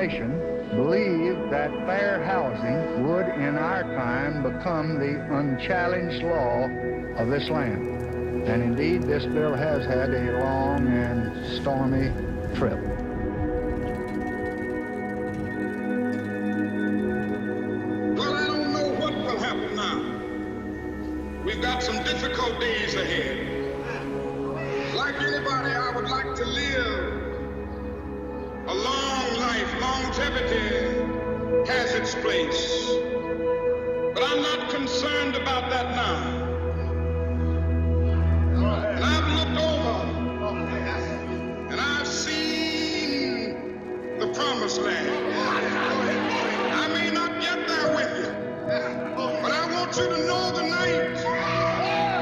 administration believed that fair housing would, in our time, become the unchallenged law of this land. And indeed, this bill has had a long and stormy trip. Well, I don't know what will happen now. We've got some difficult days ahead. Like anybody, I would like to live a long life. Longevity has its place. But I'm not concerned about that now. And I've looked over and I've seen the promised land. I may not get there with you, but I want you to know tonight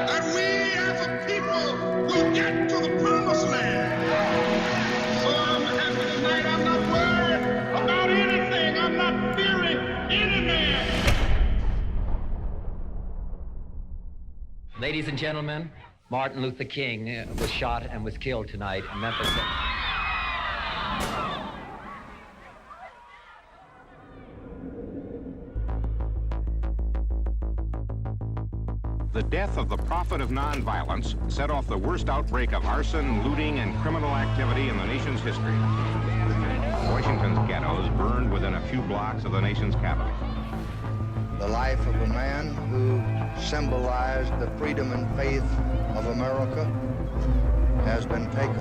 that we as a people will get to the promised land. So I'm happy tonight. I'm not worried about anything. I'm not fearing any man. Ladies and gentlemen, Martin Luther King was shot and was killed tonight in Memphis. The death of the prophet of nonviolence set off the worst outbreak of arson, looting, and criminal activity in the nation's history. Washington's ghettos burned within a few blocks of the nation's capital. The life of a man who symbolized the freedom and faith of America has been taken.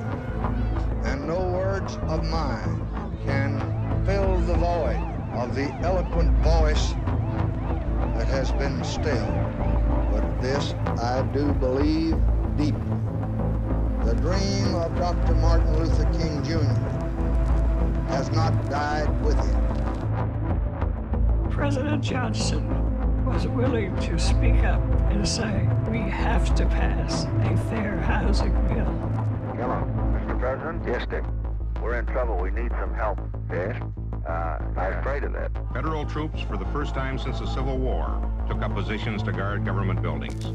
And no words of mine can fill the void of the eloquent voice that has been stilled. But this I do believe deeply. The dream of Dr. Martin Luther King Jr. has not died with him. President Johnson was willing to speak up and say, we have to pass a fair housing bill. Hello, Mr. President? Yes, Dick. We're in trouble. We need some help. Yes? I'm afraid of that. Federal troops, for the first time since the Civil War, took up positions to guard government buildings.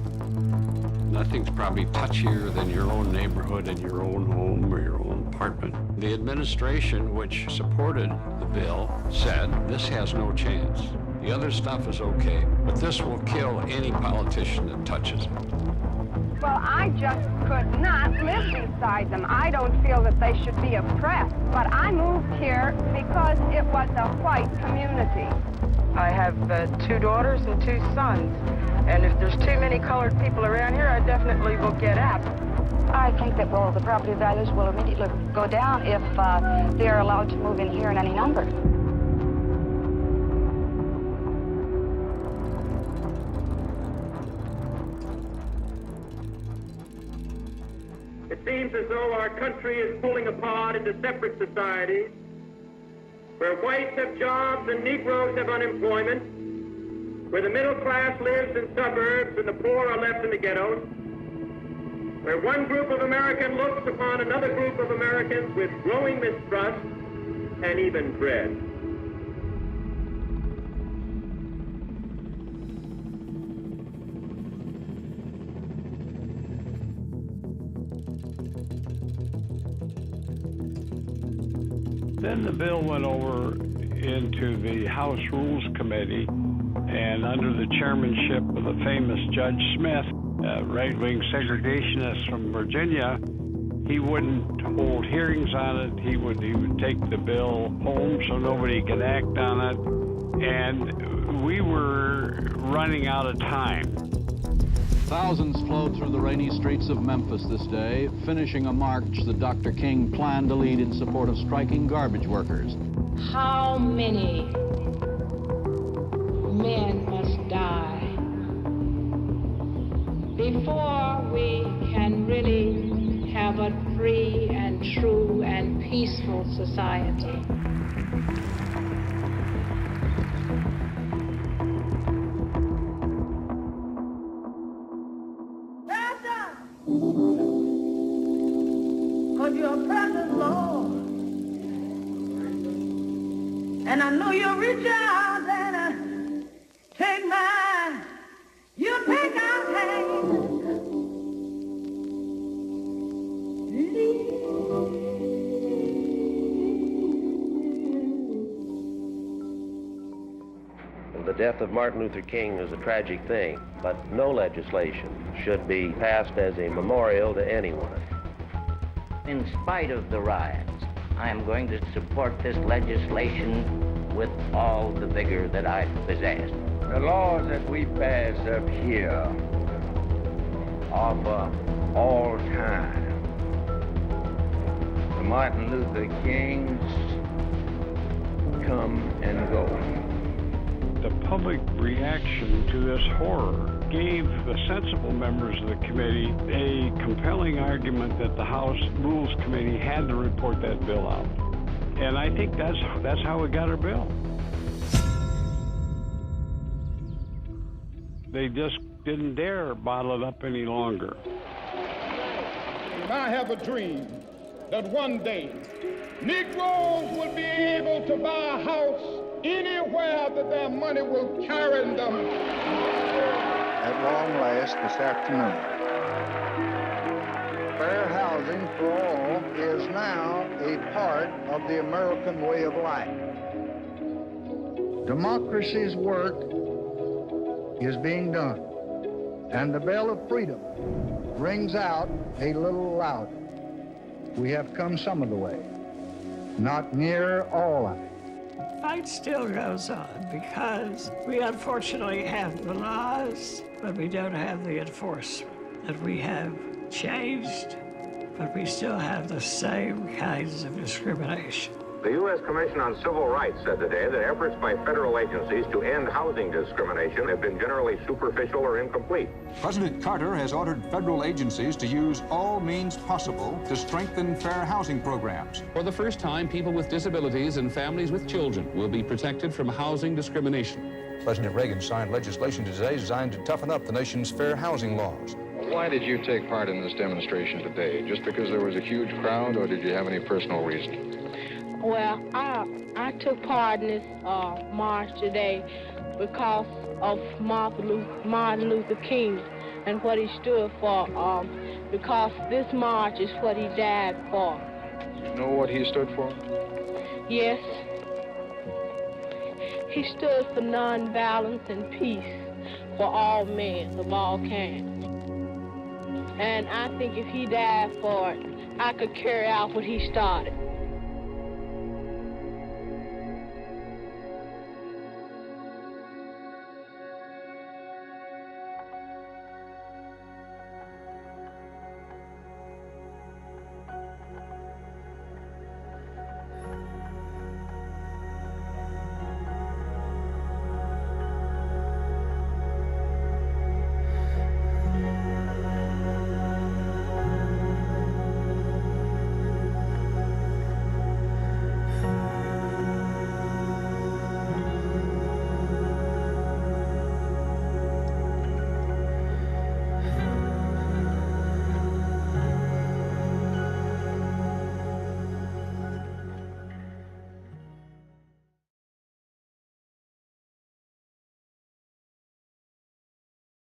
Nothing's probably touchier than your own neighborhood and your own home or your own apartment. The administration, which supported the bill, said this has no chance. The other stuff is okay, but this will kill any politician that touches it. Well, I just could not live beside them. I don't feel that they should be oppressed, but I moved here because it was a white community. I have 2 daughters and 2 sons, and if there's too many colored people around here, I definitely will get out. I think that, well, the property values will immediately go down if they're allowed to move in here in any number. It seems as though our country is pulling apart into separate societies, where whites have jobs and Negroes have unemployment, where the middle class lives in suburbs and the poor are left in the ghettos, where one group of Americans looks upon another group of Americans with growing mistrust and even dread. Then the bill went over into the House Rules Committee, and under the chairmanship of the famous Judge Smith, a right-wing segregationist from Virginia, he wouldn't hold hearings on it. He would take the bill home so nobody could act on it, and we were running out of time. Thousands flowed through the rainy streets of Memphis this day, finishing a march that Dr. King planned to lead in support of striking garbage workers. How many men must die before we can really have a free and true and peaceful society? For your presence, Lord. And I know you'll reach out and take mine. You take our hand. The death of Martin Luther King is a tragic thing, but no legislation should be passed as a memorial to anyone. In spite of the riots, I am going to support this legislation with all the vigor that I possess. The laws that we pass up here are for all time. The Martin Luther Kings come and go. The public reaction to this horror gave the sensible members of the committee a compelling argument that the House Rules Committee had to report that bill out. And I think that's how we got our bill. They just didn't dare bottle it up any longer. And I have a dream that one day Negroes will be able to buy a house anywhere that their money will carry them. At long last this afternoon, fair housing for all is now a part of the American way of life. Democracy's work is being done, and the bell of freedom rings out a little louder. We have come some of the way, not near all of it. The fight still goes on because we unfortunately have the laws, but we don't have the enforcement. That we have changed, but we still have the same kinds of discrimination. The U.S. Commission on Civil Rights said today that efforts by federal agencies to end housing discrimination have been generally superficial or incomplete. President Carter has ordered federal agencies to use all means possible to strengthen fair housing programs. For the first time, people with disabilities and families with children will be protected from housing discrimination. President Reagan signed legislation today designed to toughen up the nation's fair housing laws. Why did you take part in this demonstration today? Just because there was a huge crowd, or did you have any personal reason? Well, I took part in this march today because of Martin Luther King and what he stood for, because this march is what he died for. You know what he stood for? Yes. He stood for nonviolence and peace for all men of all kinds. And I think if he died for it, I could carry out what he started.